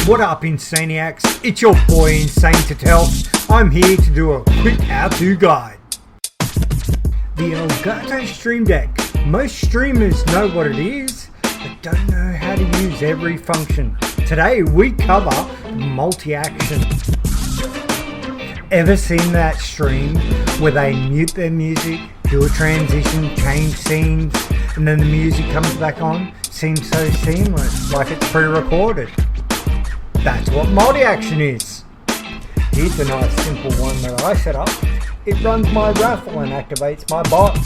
What up, Insaniacs? It's your boy Insane to Tell. I'm here to do a quick how-to guide. The Elgato Stream Deck. Most streamers know what it is, but don't know how to use every function. Today we cover multi-action. Ever seen that stream where they mute their music, do a transition, change scenes, and then the music comes back on? Seems so seamless, like it's pre-recorded. That's what multi-action is. Here's a nice simple one that I set up. It runs my raffle and activates my bot.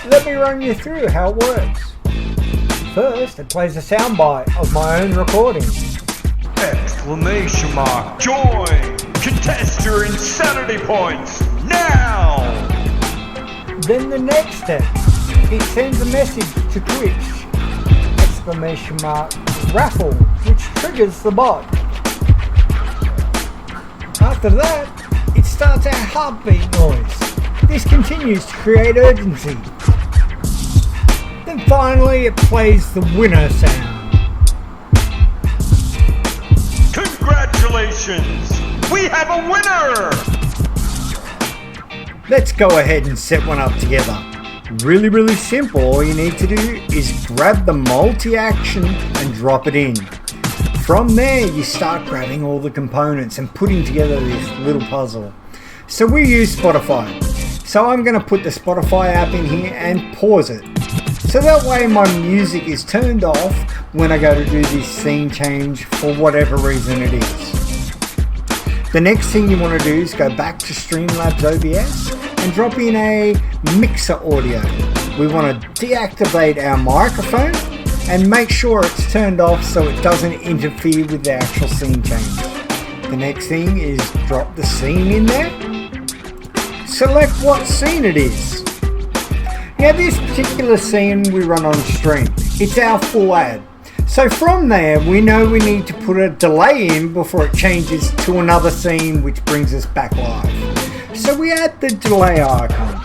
Let me run you through how it works. First, it plays a soundbite of my own recording. Exclamation mark, join! Contest your insanity points, now! Then the next step, it sends a message to Twitch. Exclamation mark, raffle, which triggers the bot. After that, it starts a heartbeat noise. This continues to create urgency. Then finally it plays the winner sound. Congratulations! We have a winner! Let's go ahead and set one up together. Really simple. All you need to do is grab the multi-action and drop it in. From there you start grabbing all the components and putting together this little puzzle. So we use Spotify. So I'm going to put the Spotify app in here and pause it. So that way my music is turned off when I go to do this scene change for whatever reason it is. The next thing you want to do is go back to Streamlabs OBS and drop in a mixer audio. We want to deactivate our microphone and make sure it's turned off so it doesn't interfere with the actual scene change. The next thing is drop the scene in there. Select what scene it is. Now this particular scene we run on stream. It's our full ad. So from there we know we need to put a delay in before it changes to another scene which brings us back live. So we add the delay icon.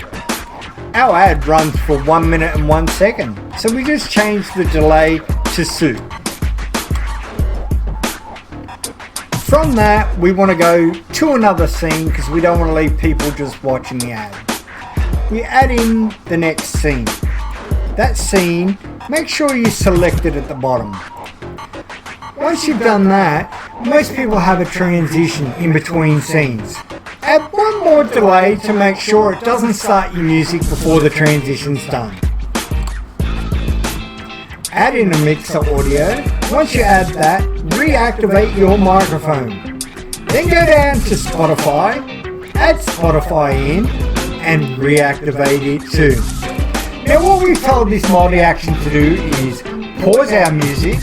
Our ad runs for 1 minute and 1 second. So we just change the delay to suit. From that we want to go to another scene because we don't want to leave people just watching the ad. We add in the next scene. That scene, make sure you select it at the bottom. Once you've done that, most people have a transition in between scenes. Add one more delay to make sure it doesn't start your music before the transition's done. Add in a mixer audio. Once you add that, reactivate your microphone. Then go down to Spotify, add Spotify in, and reactivate it too. Now what we've told this multi-action to do is pause our music,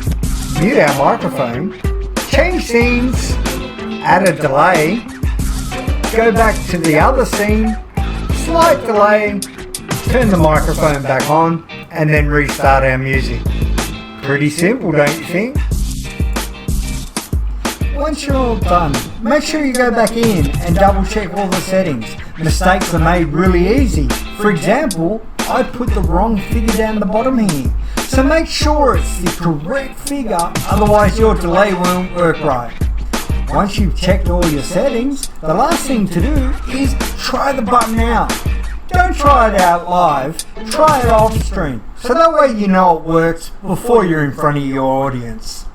mute our microphone, change scenes, add a delay, go back to the other scene, slight delay, turn the microphone back on, and then restart our music. Pretty simple, don't you think? Once you're all done, make sure you go back in and double check all the settings. Mistakes are made really easy. For example, I put the wrong figure down the bottom here. So make sure it's the correct figure, otherwise your delay won't work right. Once you've checked all your settings, the last thing to do is try the button out. Don't try it out live, try it off stream. So that way you know it works before you're in front of your audience.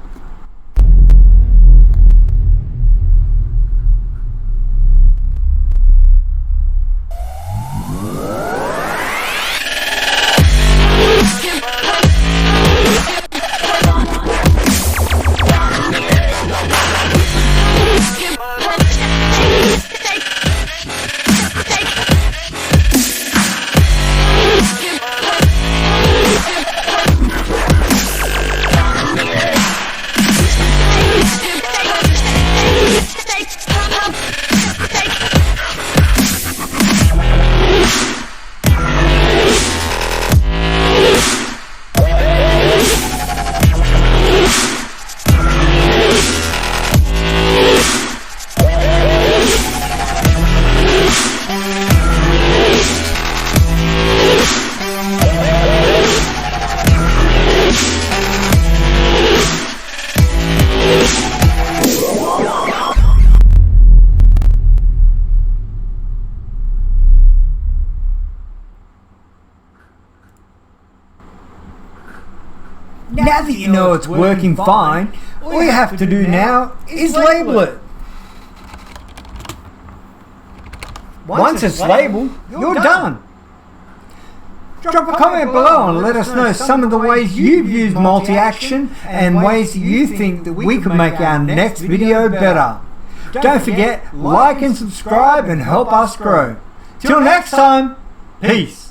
Now that you know it's working fine, all you have to do now is label it. Once it's labeled, you're done. Drop a comment below and let us know some of the ways you've used multi-action and ways that you think that we could make our next video better. Don't forget, like and subscribe and help us grow. Till next time, peace.